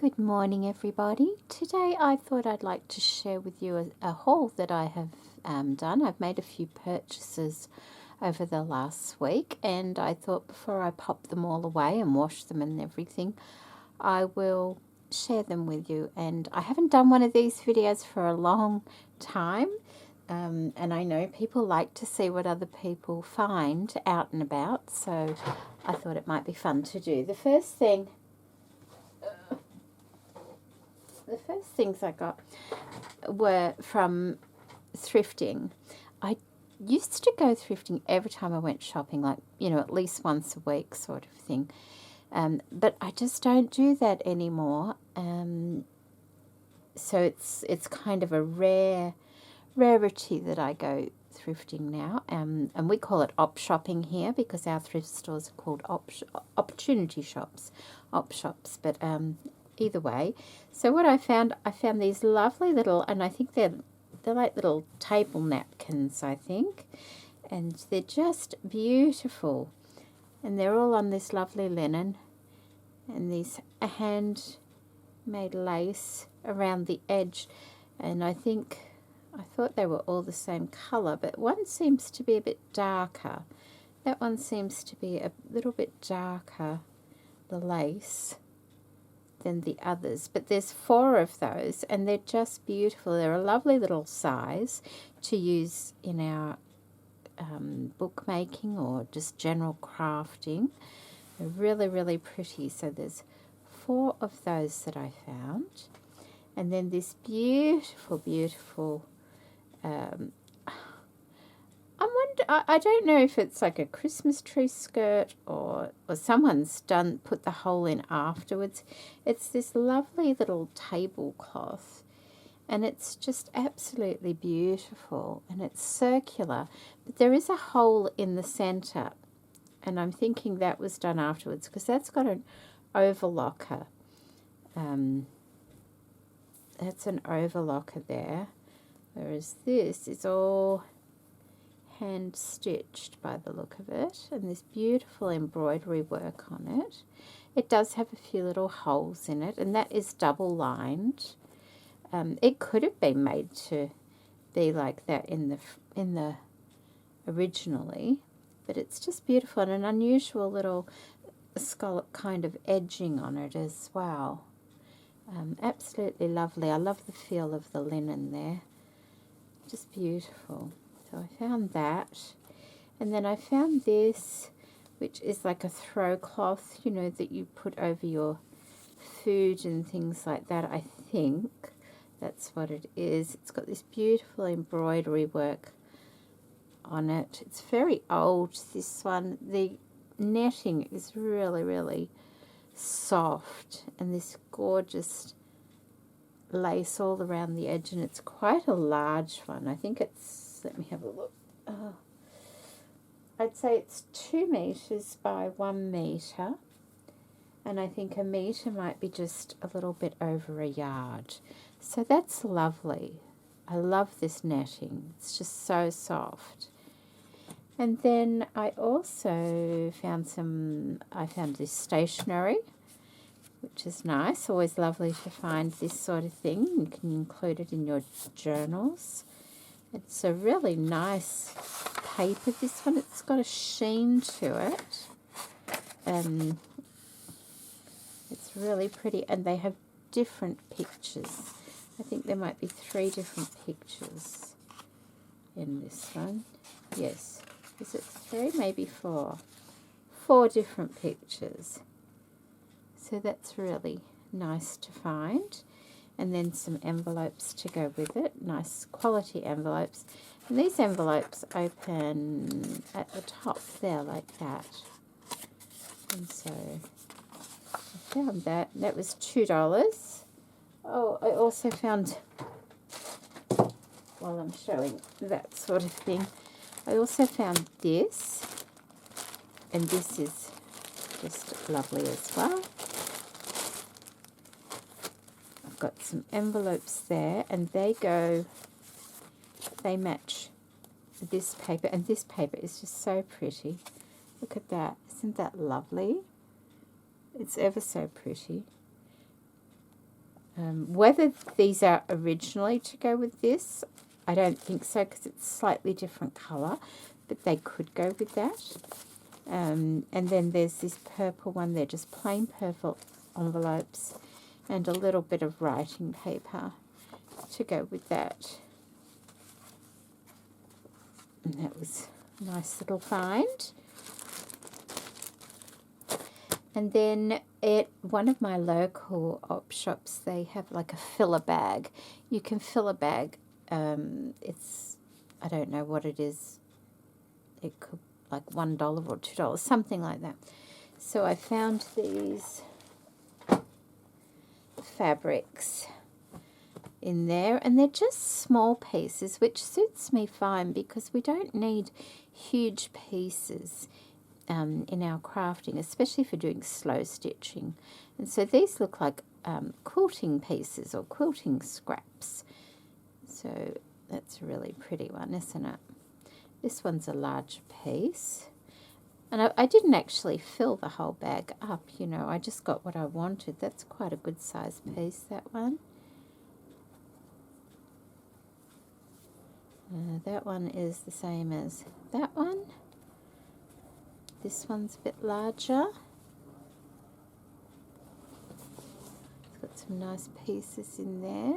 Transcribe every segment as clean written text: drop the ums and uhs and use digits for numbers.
Good morning, everybody. Today I thought I'd like to share with you a haul that I have done. I've made a few purchases over the last week, and I thought before I pop them all away and wash them and everything, I will share them with you. And I haven't done one of these videos for a long time, and I know people like to see what other people find out and about, so I thought it might be fun to do. The first things I got were from Thrifting. I used to go thrifting every time I went shopping, like, at least once a week sort of thing. But I just don't do that anymore. So it's kind of a rarity that I go thrifting now. And we call it op shopping here because our thrift stores are called opportunity shops, op shops. But either way, so what I found these lovely little, and I think they're like little table napkins, I think, and they're just beautiful, and they're all on this lovely linen, and these handmade lace around the edge, and I thought they were all the same colour, but one seems to be a bit darker. That one seems to be a little bit darker, the lace, than the others, but there's 4 of those, and they're just beautiful. They're a lovely little size to use in our bookmaking or just general crafting. They're really, really pretty. So there's 4 of those that I found, and then this beautiful I don't know if it's like a Christmas tree skirt or someone's put the hole in afterwards. It's this lovely little tablecloth, and it's just absolutely beautiful, and it's circular, but there is a hole in the center, and I'm thinking that was done afterwards because that's got an overlocker. That's an overlocker there, whereas this is all hand stitched by the look of it, and this beautiful embroidery work on it. It does have a few little holes in it, and that is double lined. It could have been made to be like that in the originally, but it's just beautiful, and an unusual little scallop kind of edging on it as well. Absolutely lovely. I love the feel of the linen there. Just beautiful. So I found that, and then I found this, which is like a throw cloth, that you put over your food and things like that. I think that's what it is. It's got this beautiful embroidery work on it. It's very old, this one. The netting is really, really soft, and this gorgeous lace all around the edge, and it's quite a large one. I think it's, let me have a look. I'd say it's 2 meters by 1 meter, and I think a meter might be just a little bit over a yard. So that's lovely. I love this netting. It's just so soft. And then I also found this stationery, which is nice. Always lovely to find this sort of thing. You can include it in your journals. It's a really nice paper, this one. It's got a sheen to it. It's really pretty, and they have different pictures. I think there might be 3 different pictures in this one. Yes. Is it 3? Maybe 4. 4 different pictures. So that's really nice to find. And then some envelopes to go with it, nice quality envelopes. And these envelopes open at the top there like that. And so I found that. That was $2. Oh, I also found, while I'm showing that sort of thing, I also found this. And this is just lovely as well. Got some envelopes there, and they match this paper, and this paper is just so pretty. Look at that. Isn't that lovely? It's ever so pretty. Whether these are originally to go with this, I don't think so, because it's slightly different colour, but they could go with that. And then there's this purple one there, just plain purple envelopes and a little bit of writing paper to go with that. And that was a nice little find. And then at one of my local op shops, they have like a filler bag. You can fill a bag. It's, I don't know what it is. It could like $1 or $2, something like that. So I found these fabrics in there, and they're just small pieces, which suits me fine because we don't need huge pieces in our crafting, especially for doing slow stitching. And so these look like quilting pieces or quilting scraps. So that's a really pretty one, isn't it? This one's a larger piece. And I didn't actually fill the whole bag up, you know. I just got what I wanted. That's quite a good size piece, that one. That one is the same as that one. This one's a bit larger. It's got some nice pieces in there.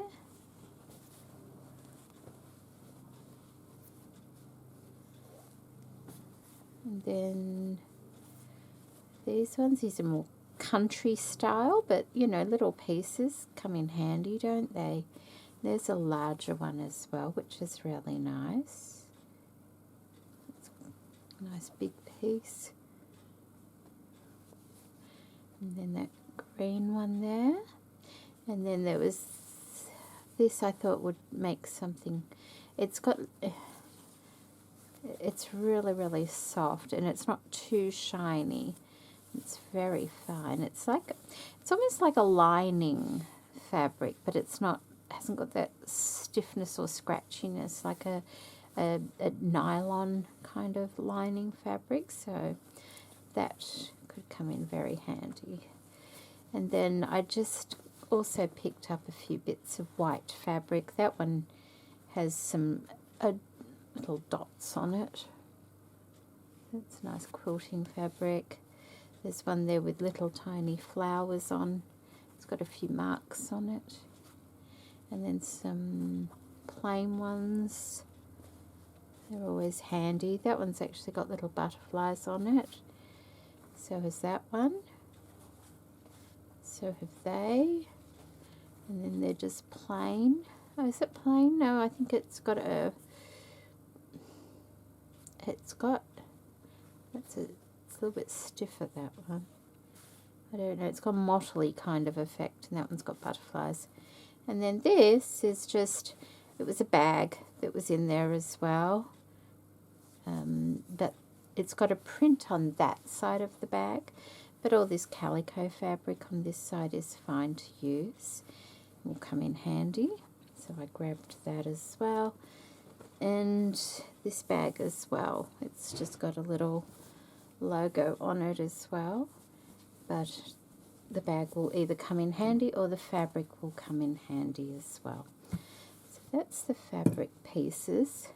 And then these ones, these are more country style, but you know, little pieces come in handy, don't they? There's a larger one as well, which is really nice. It's a nice big piece. And then that green one there. And then there was this I thought would make something. It's got... It's really, really soft, and it's not too shiny. It's very fine. It's almost like a lining fabric, but it's not, hasn't got that stiffness or scratchiness like a nylon kind of lining fabric. So that could come in very handy. And then I just also picked up a few bits of white fabric. That one has some little dots on it. That's nice quilting fabric. There's one there with little tiny flowers on. It's got a few marks on it. And then some plain ones. They're always handy. That one's actually got little butterflies on it. So has that one. So have they. And then they're just plain. Oh, is it plain? No, I think it's got a... It's a little bit stiffer, that one. I don't know, it's got a mottly kind of effect, and that one's got butterflies. And then this is just, it was a bag that was in there as well. But it's got a print on that side of the bag, but all this calico fabric on this side is fine to use. It will come in handy. So I grabbed that as well. And this bag as well. It's just got a little logo on it as well. But the bag will either come in handy or the fabric will come in handy as well. So that's the fabric pieces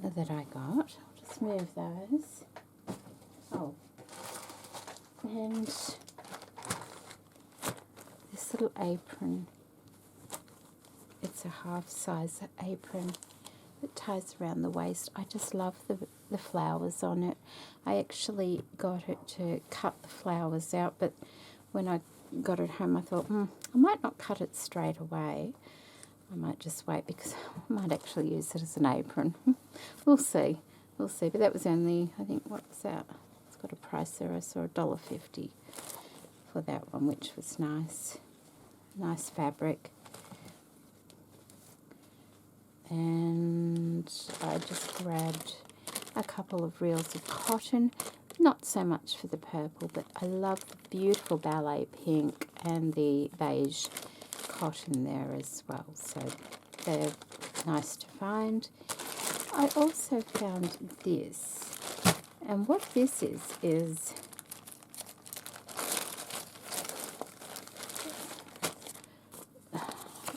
that I got. I'll just move those. Oh. And this little apron. It's a half-size apron that ties around the waist. I just love the flowers on it. I actually got it to cut the flowers out, but when I got it home, I thought, I might not cut it straight away. I might just wait because I might actually use it as an apron. We'll see. We'll see. But that was only, I think, what was that? It's got a price there. I saw $1.50 for that one, which was nice. Nice fabric. And I just grabbed a couple of reels of cotton, not so much for the purple, but I love the beautiful ballet pink and the beige cotton there as well, so they're nice to find. I also found this, and what this is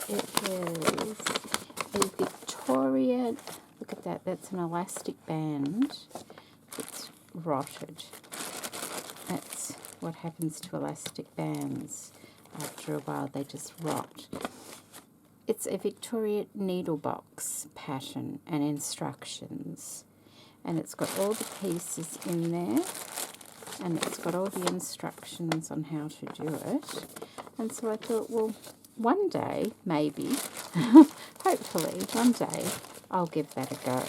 It is a Victorian, look at that, that's an elastic band. It's rotted. That's what happens to elastic bands. After a while they just rot. It's a Victorian needle box pattern and instructions. And it's got all the pieces in there. And it's got all the instructions on how to do it. And so I thought, well, one day, maybe, hopefully, one day, I'll give that a go.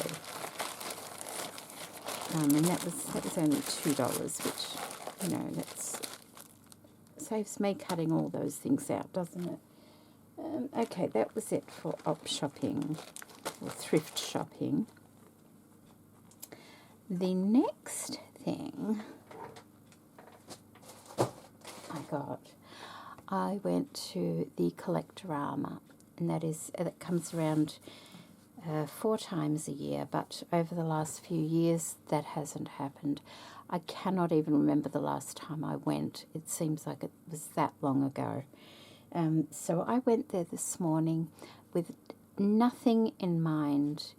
And that was only $2, which, you know, that's saves me cutting all those things out, doesn't it? Okay, that was it for op shopping, or thrift shopping. The next thing I went to the Collectorama, and that comes around 4 times a year, but over the last few years that hasn't happened. I cannot even remember the last time I went. It seems like it was that long ago. So I went there this morning with nothing in mind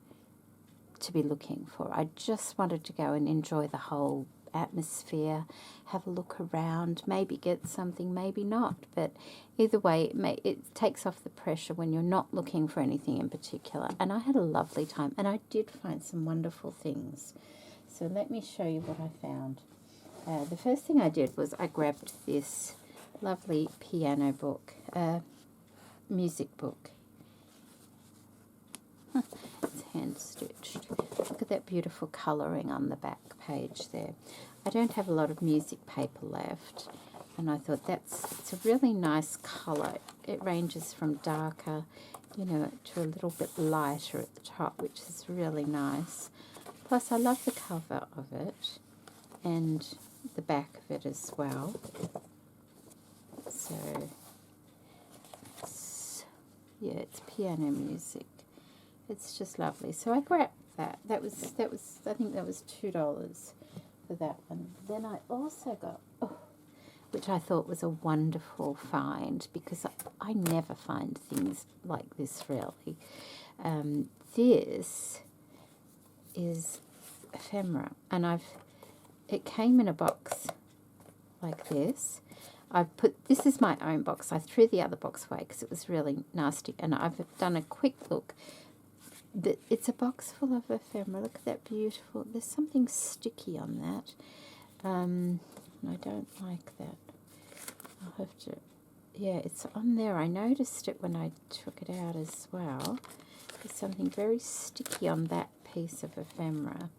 to be looking for. I just wanted to go and enjoy the whole atmosphere, have a look around, maybe get something, maybe not. But either way, it takes off the pressure when you're not looking for anything in particular. And I had a lovely time, and I did find some wonderful things. So let me show you what I found. The first thing I did was I grabbed this lovely piano book, music book. It's hand-stitched. Look at that beautiful colouring on the back page there. I don't have a lot of music paper left, and I thought it's a really nice colour. It ranges from darker, you know, to a little bit lighter at the top, which is really nice. Plus, I love the cover of it and the back of it as well. So, it's piano music. It's just lovely. So I grabbed that. That was I think that was $2 for that one. Then I also got, which I thought was a wonderful find, because I never find things like this really. This is Ephemera, and it came in a box like this. This is my own box. I threw the other box away because it was really nasty, and I've done a quick look. It's a box full of ephemera. Look at that beautiful. There's something sticky on that. And I don't like that. I'll have to... Yeah, it's on there. I noticed it when I took it out as well. There's something very sticky on that piece of ephemera.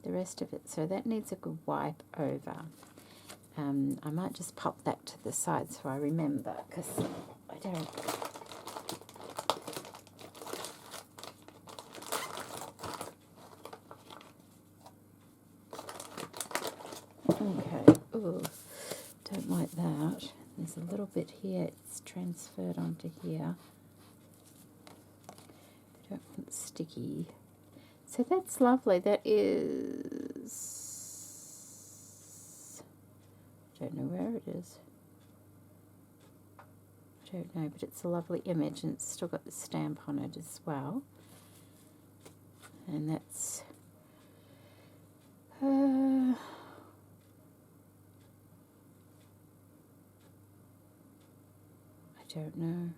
The rest of it. So that needs a good wipe over. I might just pop that to the side so I remember, because I don't... Okay, ooh, don't like that. There's a little bit here, it's transferred onto here. I don't want it sticky. So that's lovely. That is... I don't know where it is. I don't know, but it's a lovely image, and it's still got the stamp on it as well. And that's... I don't know.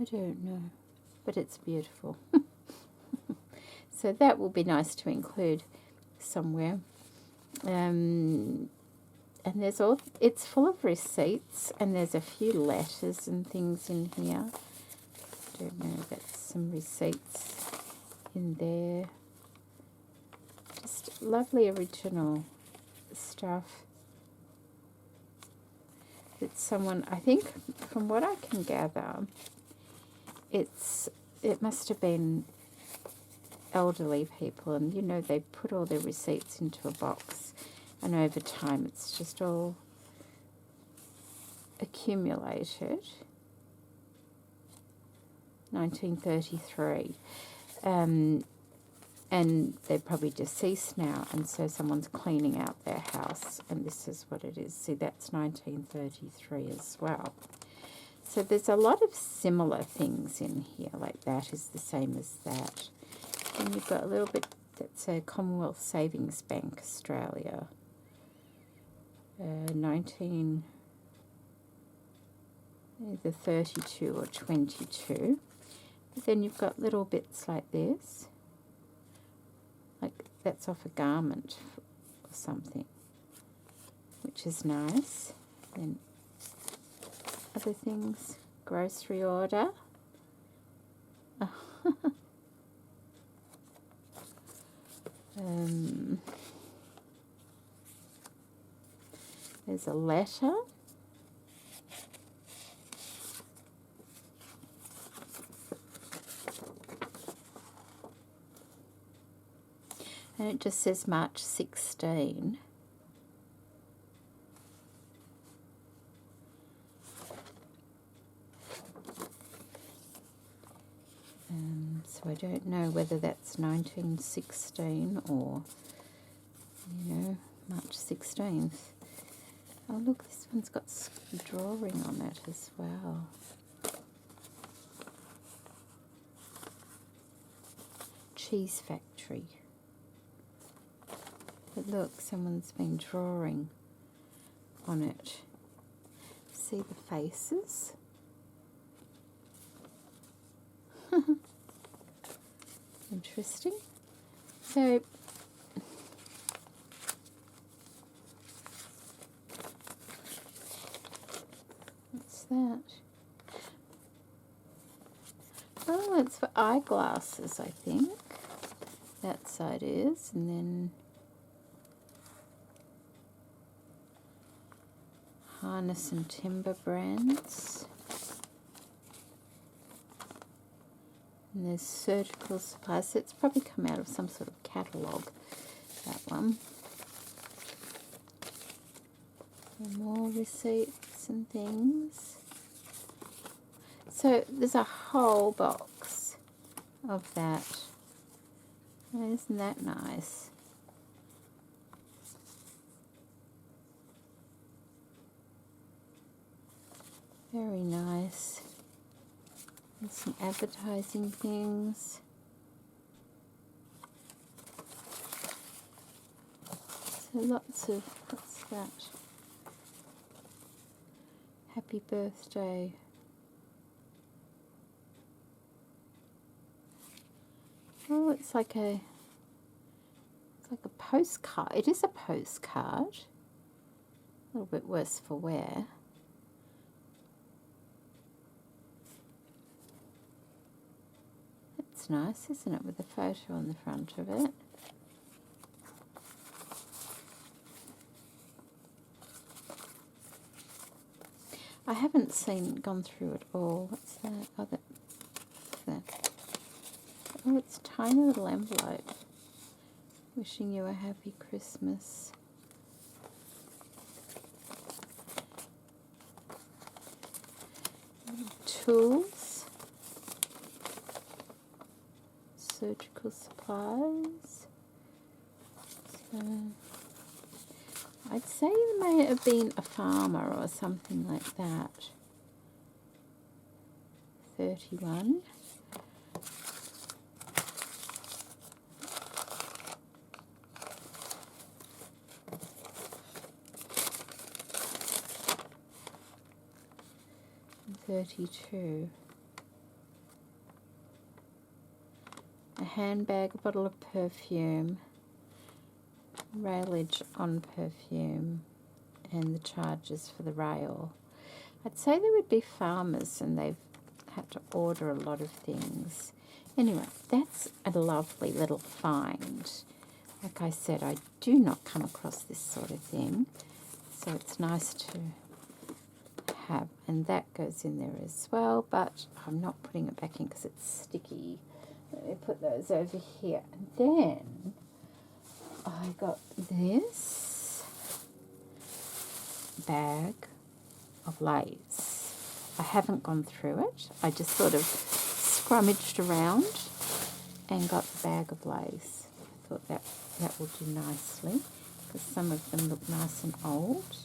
I don't know. But it's beautiful. So that will be nice to include somewhere. And it's full of receipts, and there's a few letters and things in here. I don't know, that's some receipts in there. Just lovely original stuff. It's someone, I think, from what I can gather, it must have been elderly people, and you know, they put all their receipts into a box, and over time it's just all accumulated. 1933, and they're probably deceased now, and so someone's cleaning out their house, and this is what it is. See, that's 1933 as well. So there's a lot of similar things in here, like that is the same as that. And you've got a little bit that's a Commonwealth Savings Bank Australia. 19, either 32 or 22. But then you've got little bits like this. Like that's off a garment or something, which is nice. Then other things, grocery order. There's a letter. And it just says March 16. So I don't know whether that's 1916 or, you know, March 16th. Oh look, this one's got drawing on it as well. Cheese factory. But look, someone's been drawing on it. See the faces? Interesting. So what's that? Oh, it's for eyeglasses, I think. That side is, and then harness and timber brands. And there's surgical supplies. So it's probably come out of some sort of catalogue, that one. And more receipts and things. So there's a whole box of that. Isn't that nice? Very nice. And some advertising things. So lots of, what's that? Happy birthday. Oh, it's like a postcard. It is a postcard. A little bit worse for wear. It's nice, isn't it, with a photo on the front of it. I haven't gone through it all. What's that? Oh, what's that? Oh, it's a tiny little envelope. Wishing you a happy Christmas. Tools. Surgical supplies. So, I'd say it may have been a farmer or something like that. 31. And 32. A handbag, a bottle of perfume, railage on perfume, and the charges for the rail. I'd say they would be farmers and they've had to order a lot of things. Anyway, that's a lovely little find. Like I said, I do not come across this sort of thing, so it's nice to have. And that goes in there as well, but I'm not putting it back in because it's sticky. Let me put those over here. And then I got this bag of lace. I haven't gone through it. I just sort of scrummaged around and got the bag of lace. I thought that will do nicely because some of them look nice and old.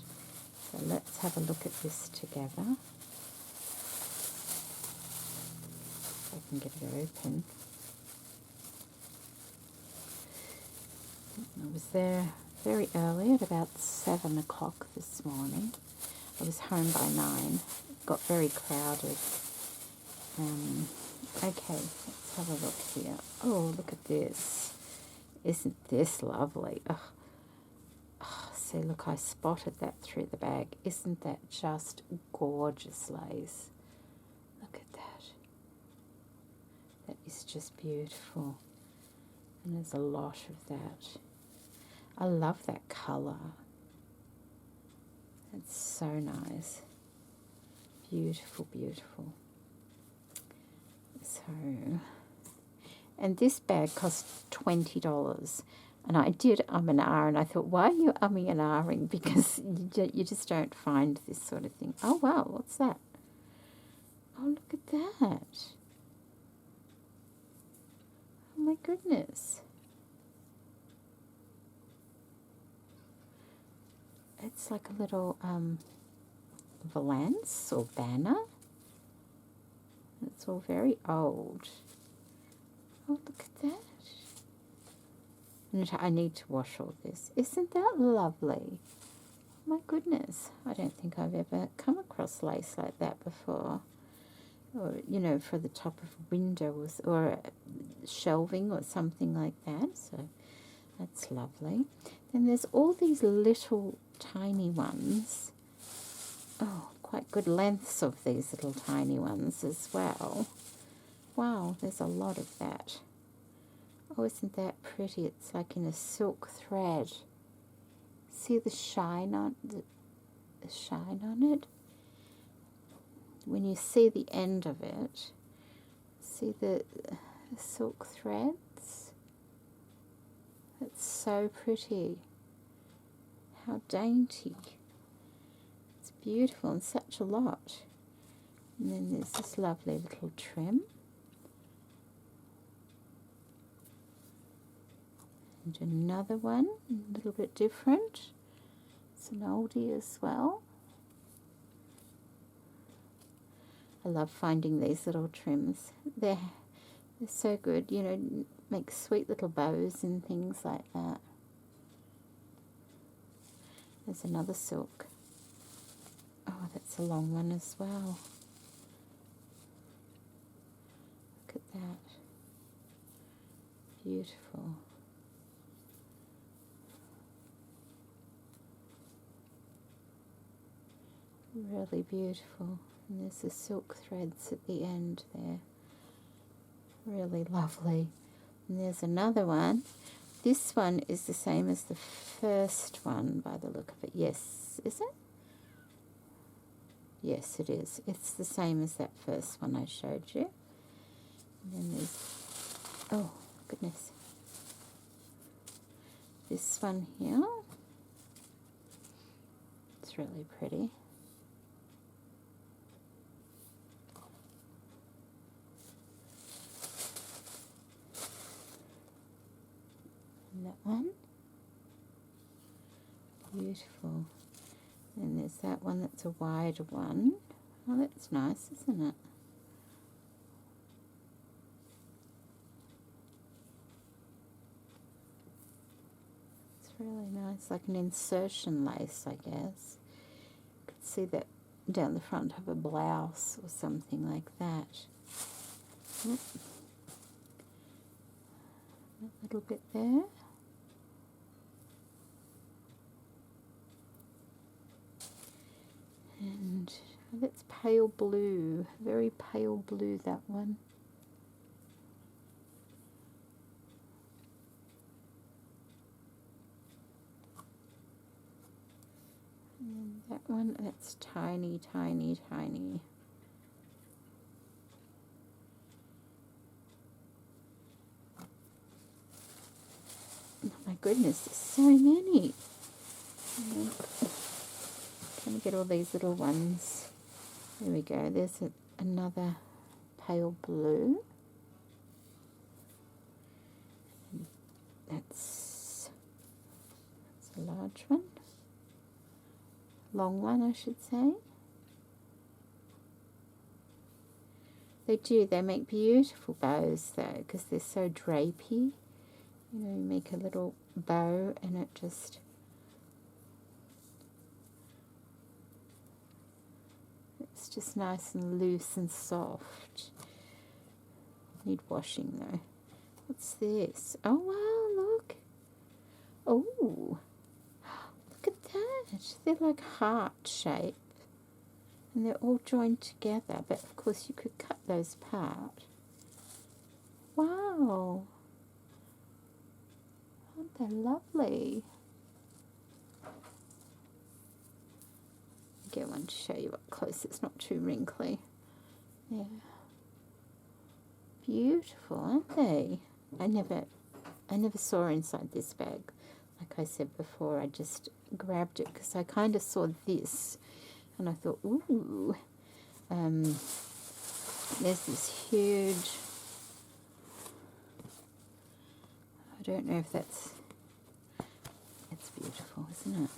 So let's have a look at this together. can get it open. I was there very early at about 7 o'clock this morning. I was home by 9. It got very crowded. Okay, let's have a look here. Oh, look at this. Isn't this lovely? Oh, see, look, I spotted that through the bag. Isn't that just gorgeous lace? Look at that. That is just beautiful. And there's a lot of that. I love that colour. It's so nice. Beautiful, beautiful. So, and this bag cost $20. And I did and ah, and I thought, why are you umming and ahhing? Because you just don't find this sort of thing. Oh, wow, what's that? Oh, look at that. Oh, my goodness. It's like a little valance or banner. It's all very old. Oh, look at that. And I need to wash all this. Isn't that lovely? Oh, my goodness. I don't think I've ever come across lace like that before. Or, you know, for the top of a window or shelving or something like that. So that's lovely. Then there's all these little tiny ones. Oh, quite good lengths of these little tiny ones as well. Wow, there's a lot of that. Oh, isn't that pretty? It's like in a silk thread. See the shine on the shine on it? When you see the end of it, see the silk threads? It's so pretty. How dainty. It's beautiful and such a lot. And then there's this lovely little trim. And another one, a little bit different. It's an oldie as well. I love finding these little trims. They're so good, you know, make sweet little bows and things like that. There's another silk. Oh, that's a long one as well. Look at that. Beautiful. Really beautiful. And there's the silk threads at the end there. Really lovely. And there's another one. This one is the same as the first one by the look of it. Yes, is it? Yes, it is. It's the same as that first one I showed you. And then there's, oh, goodness. This one here. It's really pretty. And that one. Beautiful. And there's that one that's a wider one. Oh, that's nice, isn't it? It's really nice, like an insertion lace, I guess. You could see that down the front of a blouse or something like that. Oop. A little bit there. And that's pale blue, very pale blue, that one. And that one, that's tiny, tiny, tiny. Oh my goodness, there's so many. Trying to get all these little ones. There we go. There's another pale blue. That's a large one. Long one, I should say. They do. They make beautiful bows though, because they're so drapey. You know, you make a little bow and it just... It's just nice and loose and soft. Need washing though. What's this? Oh wow, look. Oh, look at that. They're like heart shape. And they're all joined together, but of course you could cut those apart. Wow. Aren't they lovely? I'll get one to show you up close. It's not too wrinkly. Yeah. Beautiful, aren't they? I never saw inside this bag. Like I said before, I just grabbed it because I kind of saw this. And I thought, ooh, there's this huge, I don't know if it's beautiful, isn't it?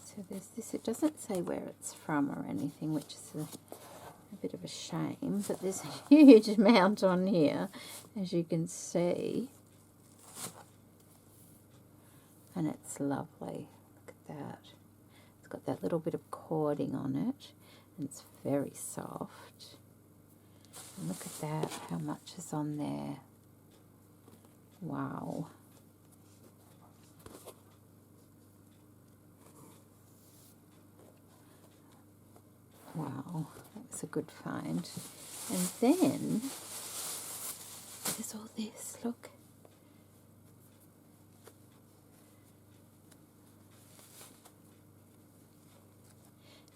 So there's this, it doesn't say where it's from or anything, which is a bit of a shame, but there's a huge amount on here, as you can see. And it's lovely. Look at that. It's got that little bit of cording on it. And it's very soft. And look at that, how much is on there. Wow. Wow, that was a good find. And then, there's all this, look.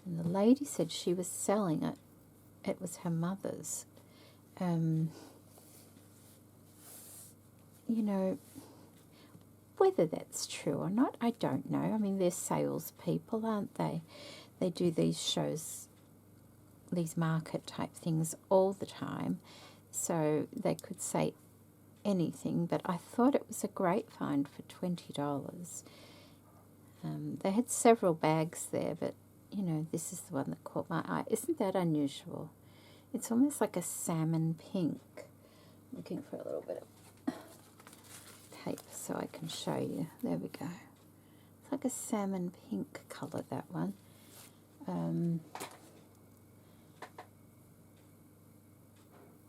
And the lady said she was selling it. It was her mother's. You know, whether that's true or not, I don't know. I mean, they're salespeople, aren't they? They do these shows, these market type things all the time. So they could say anything, but I thought it was a great find for $20. They had several bags there, but you know, this is the one that caught my eye. Isn't that unusual? It's almost like a salmon pink. I'm looking for a little bit of tape so I can show you. There we go. It's like a salmon pink colour, that one.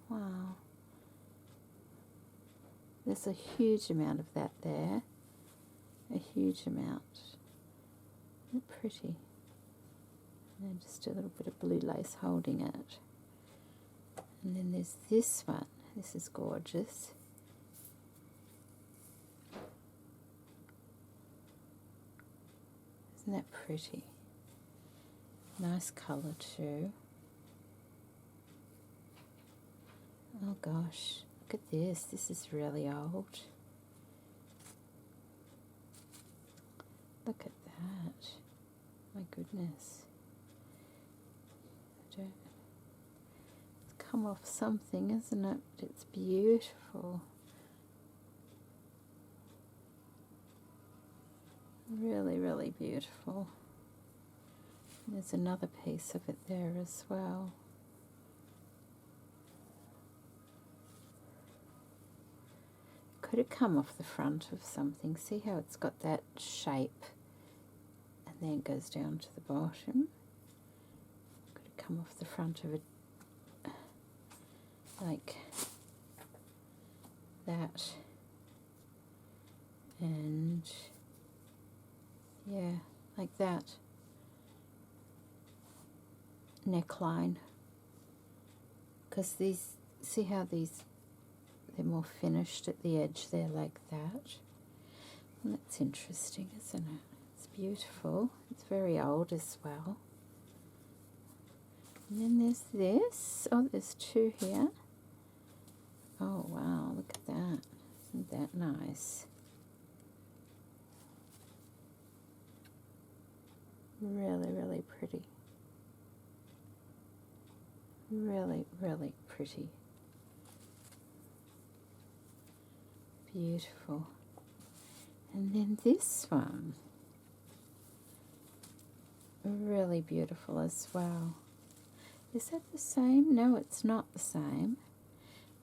Wow. There's a huge amount of that there. A huge amount. Isn't it pretty? And just a little bit of blue lace holding it. And then there's this one. This is gorgeous. Isn't that pretty? Nice colour too. Oh gosh, look at this. This is really old. Look at that. My goodness. It's come off something, isn't it? But it's beautiful. Really, really beautiful. There's another piece of it there as well. Could have come off the front of something. See how it's got that shape and then it goes down to the bottom. Could have come off the front of it like that. And yeah, like that. Neckline. Because these, see how these, they're more finished at the edge there like that. Well, that's interesting, isn't it? It's beautiful. It's very old as well. And then there's this. Oh, there's two here. Oh, wow, look at that. Isn't that nice? Really, really pretty. Really, really pretty. Beautiful. And then this one. Really beautiful as well. Is that the same? No, it's not the same.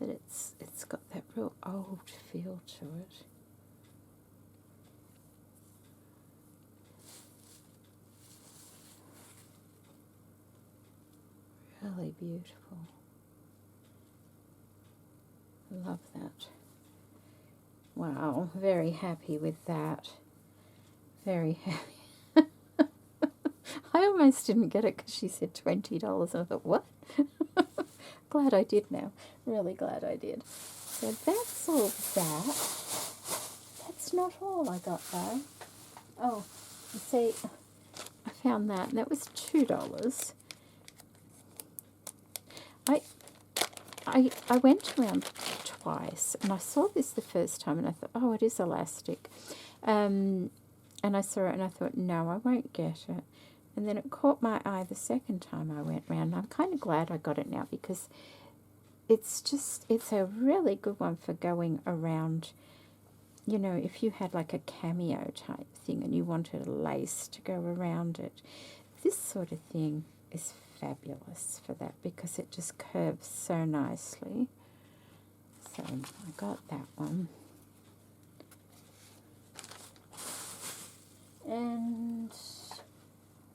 But it's got that real old feel to it. Really beautiful. Love that. Wow, very happy with that. Very happy. I almost didn't get it because she said $20. I thought, what? Glad I did now. Really glad I did. So that's all that. That's not all I got though. Oh, you see, I found that, and that was $2. I went around twice, and I saw this the first time, and I thought, oh, it is elastic. And I saw it, and I thought, no, I won't get it. And then it caught my eye the second time I went round. And I'm kind of glad I got it now, because it's a really good one for going around. You know, if you had like a cameo type thing and you wanted a lace to go around it, this sort of thing is fabulous for that, because it just curves so nicely. So I got that one. And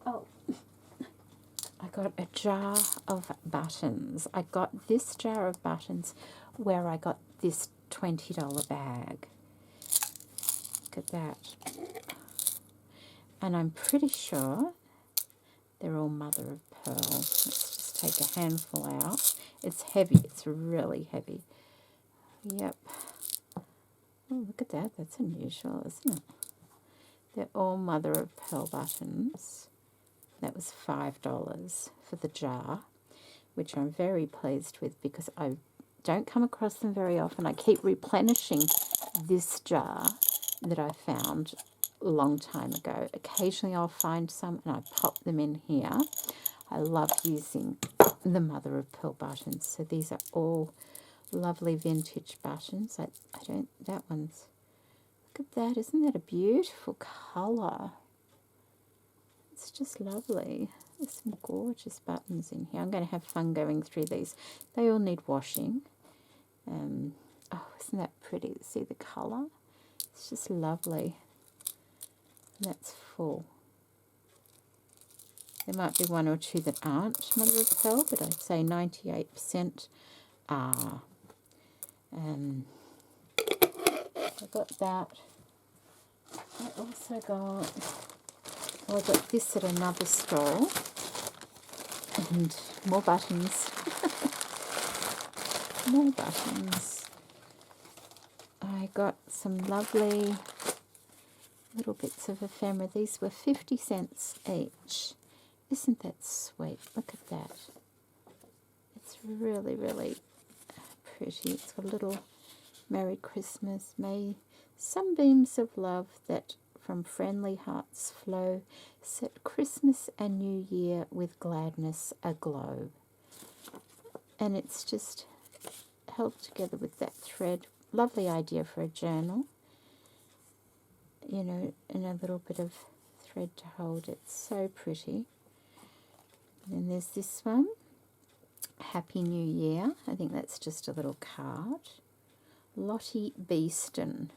oh, I got a jar of buttons. I got this jar of buttons where I got this $20 bag. Look at that. And I'm pretty sure they're all mother of pearl. Let's just take a handful out. It's heavy. It's really heavy. Yep. Oh, look at that. That's unusual, isn't it? They're all mother of pearl buttons. That was $5 for the jar, which I'm very pleased with, because I don't come across them very often. I keep replenishing this jar that I found a long time ago. Occasionally I'll find some and I pop them in here. I love using the mother of pearl buttons. So these are all lovely vintage buttons. That one's, look at that. Isn't that a beautiful colour? It's just lovely. There's some gorgeous buttons in here. I'm going to have fun going through these. They all need washing. Oh, isn't that pretty? See the colour? It's just lovely. And that's full. There might be one or two that aren't mother of pearl, but I'd say 98% are. I got that. I also got... Well, I got this at another store, and more buttons. More buttons. I got some lovely little bits of ephemera. These were 50 cents each. Isn't that sweet? Look at that. It's really, really pretty. It's got a little Merry Christmas, may sunbeams of love that from friendly hearts flow, set Christmas and New Year with gladness aglow. And it's just held together with that thread. Lovely idea for a journal, you know, and a little bit of thread to hold it. So pretty. And then there's this one, Happy New Year. I think that's just a little card. Lottie Beeston.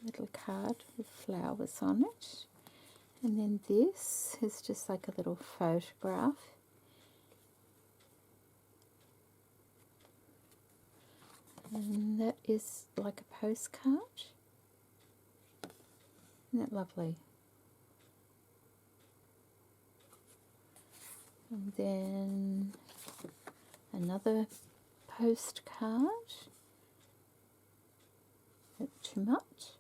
Little card with flowers on it. And then this is just like a little photograph. And that is like a postcard. Isn't that lovely? And then another postcard. Too much,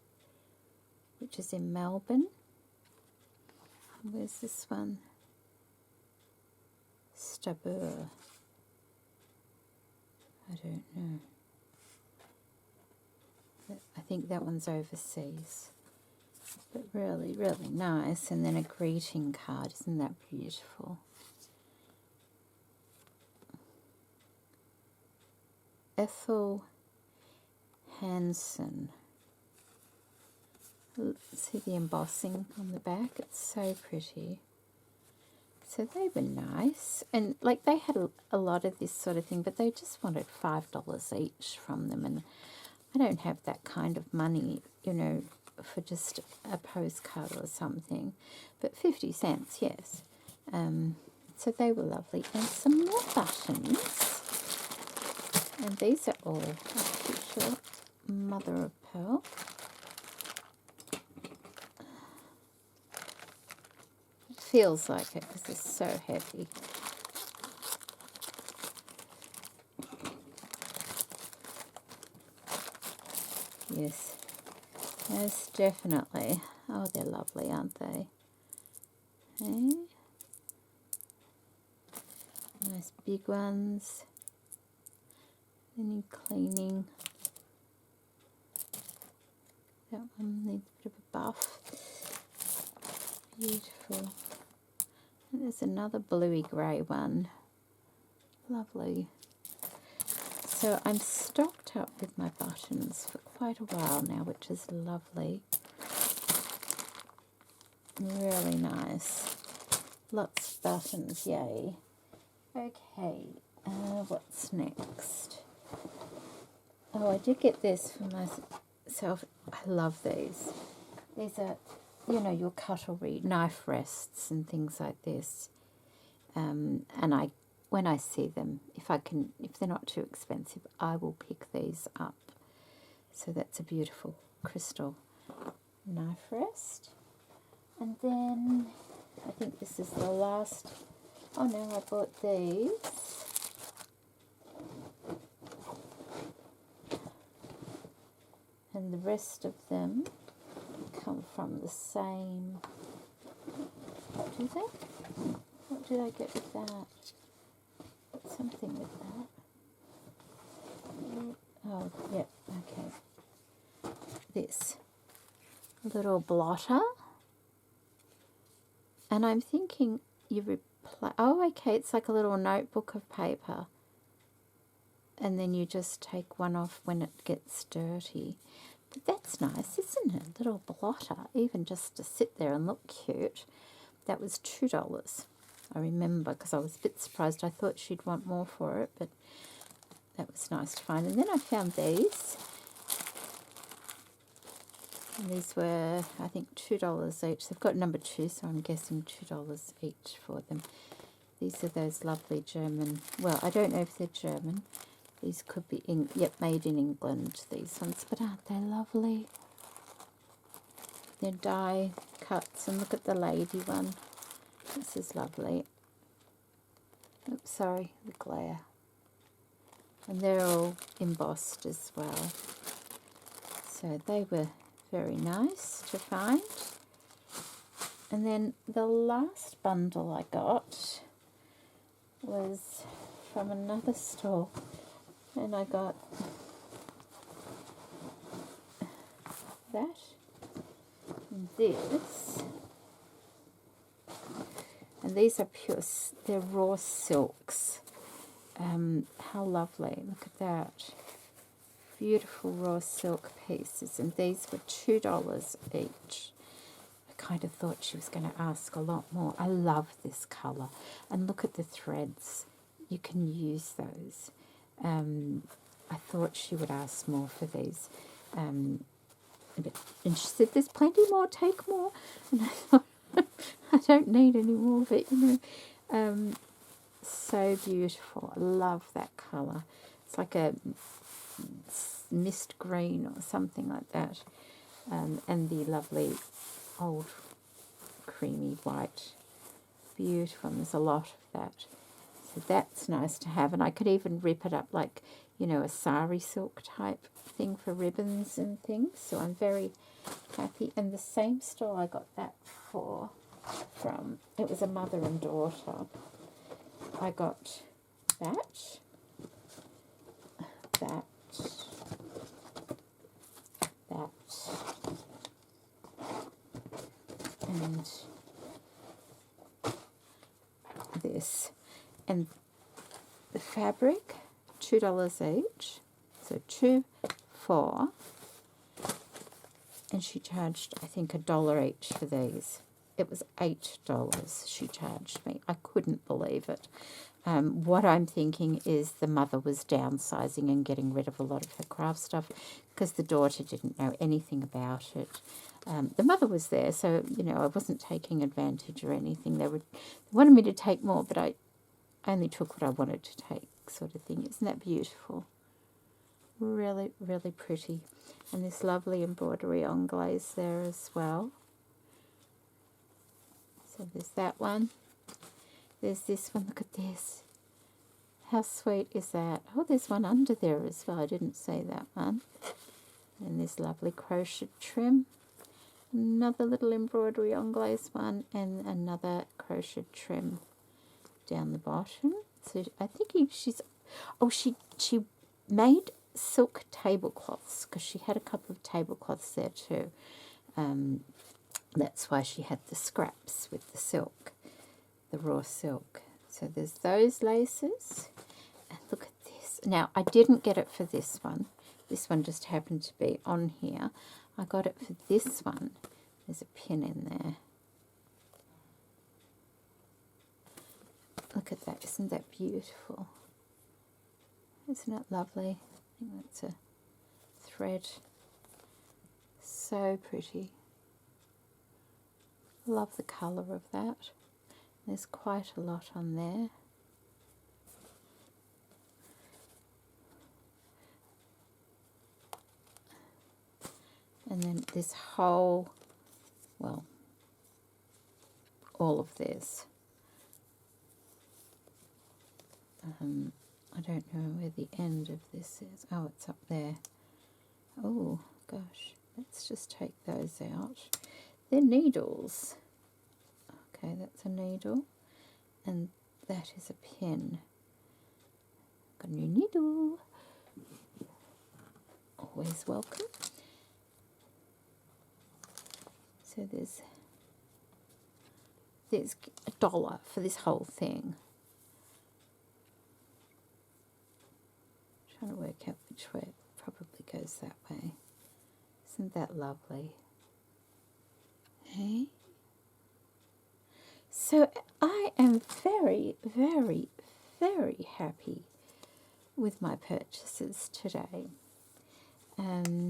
which is in Melbourne. Where's this one? Stabur. I don't know. I think that one's overseas. But really, really nice. And then a greeting card. Isn't that beautiful? Ethel Hansen. See the embossing on the back? It's so pretty. So they were nice. And like they had a lot of this sort of thing, but they just wanted $5 each from them. And I don't have that kind of money, you know, for just a postcard or something. But 50 cents, yes. So they were lovely. And some more buttons. And these are all official mother of pearl. It feels like it because it's so heavy. Yes, most definitely. Oh, they're lovely, aren't they? Okay. Nice big ones. Any cleaning. That one needs a bit of a buff. Beautiful. And there's another bluey grey one. Lovely. So I'm stocked up with my buttons for quite a while now, which is lovely. Really nice. Lots of buttons, yay. Okay, what's next? Oh, I did get this for myself. I love these. These are, you know, your cutlery, knife rests and things like this. And when I see them, if they're not too expensive, I will pick these up. So that's a beautiful crystal knife rest. And then I think this is the last. Oh no, I bought these. And the rest of them come from the same. Do they? What did I get with that? Something with that. Oh, yep, okay. This little blotter. And I'm thinking you replace. Oh, okay, it's like a little notebook of paper. And then you just take one off when it gets dirty. But that's nice, isn't it? A little blotter, even just to sit there and look cute. That was $2. I remember, because I was a bit surprised. I thought she'd want more for it, but that was nice to find. And then I found these. And these were, I think, $2 each. They've got number 2, so I'm guessing $2 each for them. These are those lovely German, well, I don't know if they're German. These could be, made in England, these ones. But aren't they lovely? They're die cuts. And look at the lady one. This is lovely. Oops, sorry, the glare. And they're all embossed as well. So they were very nice to find. And then the last bundle I got was from another store. And I got that and this. And these are pure, they're raw silks. How lovely, look at that. Beautiful raw silk pieces. And these were $2 each. I kind of thought she was going to ask a lot more. I love this colour. And look at the threads. You can use those. I thought she would ask more for these. And she said, there's plenty more, take more. And I thought, I don't need any more of it, you know. So beautiful. I love that colour. It's like a mist green or something like that. And the lovely old creamy white. Beautiful. And there's a lot of that. So that's nice to have. And I could even rip it up like, you know, a sari silk type thing for ribbons and things. So I'm very happy. And the same store I got that from, it was a mother and daughter. I got that, and this. And the fabric, $2 each. So 2, 4. and she charged, I think, $1 each for these. It was $8 she charged me. I couldn't believe it. What I'm thinking is the mother was downsizing and getting rid of a lot of her craft stuff because the daughter didn't know anything about it. The mother was there, so, you know, I wasn't taking advantage or anything. They wanted me to take more, but I only took what I wanted to take, sort of thing. Isn't that beautiful? Really, really pretty. And this lovely embroidery on glaze there as well. So there's that one. There's this one. Look at this. How sweet is that? Oh, there's one under there as well. I didn't see that one. And this lovely crochet trim. Another little embroidery on glaze one. And another crochet trim down the bottom. So I think she's... Oh, she made silk tablecloths because she had a couple of tablecloths there too. That's why she had the scraps with the silk. The raw silk. So there's those laces. And look at this. Now, I didn't get it for this one. This one just happened to be on here. I got it for this one. There's a pin in there. Look at that. Isn't that beautiful? Isn't it lovely? I think that's a thread. So pretty. Love the colour of that. There's quite a lot on there. And then this whole, well, all of this. I don't know where the end of this is. Oh, it's up there. Oh, gosh. Let's just take those out. They're needles. Okay, that's a needle. And that is a pin. Got a new needle. Always welcome. So there's $1 for this whole thing. Trying to work out which way. It probably goes that way. Isn't that lovely? Hey? So I am very, very, very happy with my purchases today. I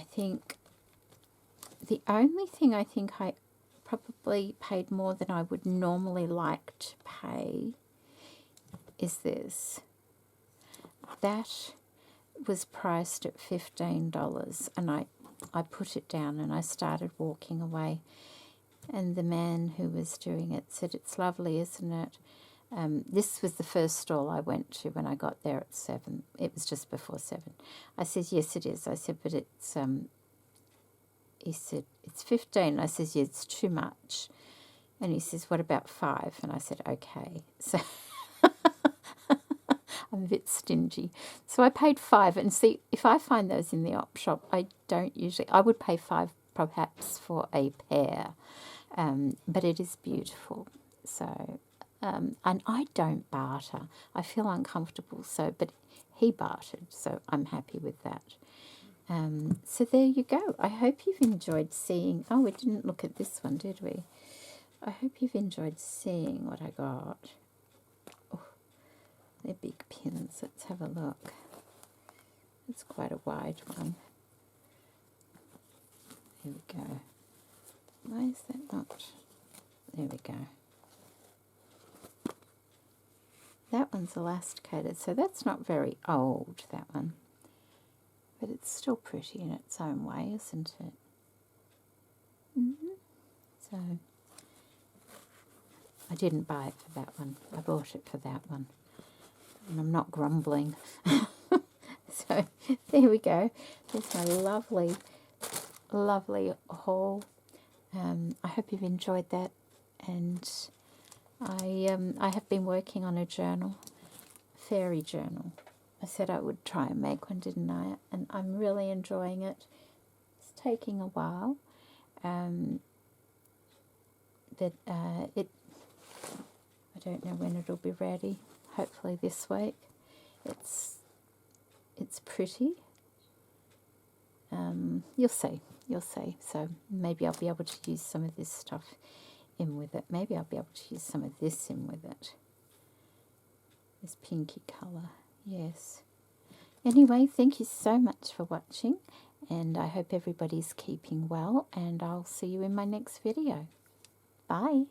think the only thing I think I probably paid more than I would normally like to pay is this. That was priced at $15, and I put it down and I started walking away, and the man who was doing it said, "It's lovely, isn't it?" This was the first stall I went to when I got there at 7. It was just before 7. I said, "Yes, it is." I said, "But it's," he said, "It's 15. I said, "Yeah, it's too much." And he says, "What about 5? And I said, "Okay." So I'm a bit stingy. So I paid 5. And see, if I find those in the op shop, I would pay 5 perhaps for a pair. But it is beautiful. So, and I don't barter. I feel uncomfortable. So, but he bartered. So I'm happy with that. So there you go. I hope you've enjoyed seeing. Oh, we didn't look at this one, did we? I hope you've enjoyed seeing what I got. Oh, they're big pins. Let's have a look. It's quite a wide one. Here we go. Why is that not? There we go. That one's elasticated, so that's not very old, that one. But it's still pretty in its own way, isn't it? So, I didn't buy it for that one. I bought it for that one. And I'm not grumbling. So, there we go. There's my lovely, lovely haul. I hope you've enjoyed that. And I have been working on a journal, fairy journal. I said I would try and make one, didn't I? And I'm really enjoying it. It's taking a while. But I don't know when it'll be ready. Hopefully this week. It's pretty. You'll see. You'll see. So maybe I'll be able to use some of this stuff in with it. Maybe I'll be able to use some of this in with it. This pinky colour. Yes. Anyway, thank you so much for watching, and I hope everybody's keeping well, and I'll see you in my next video. Bye.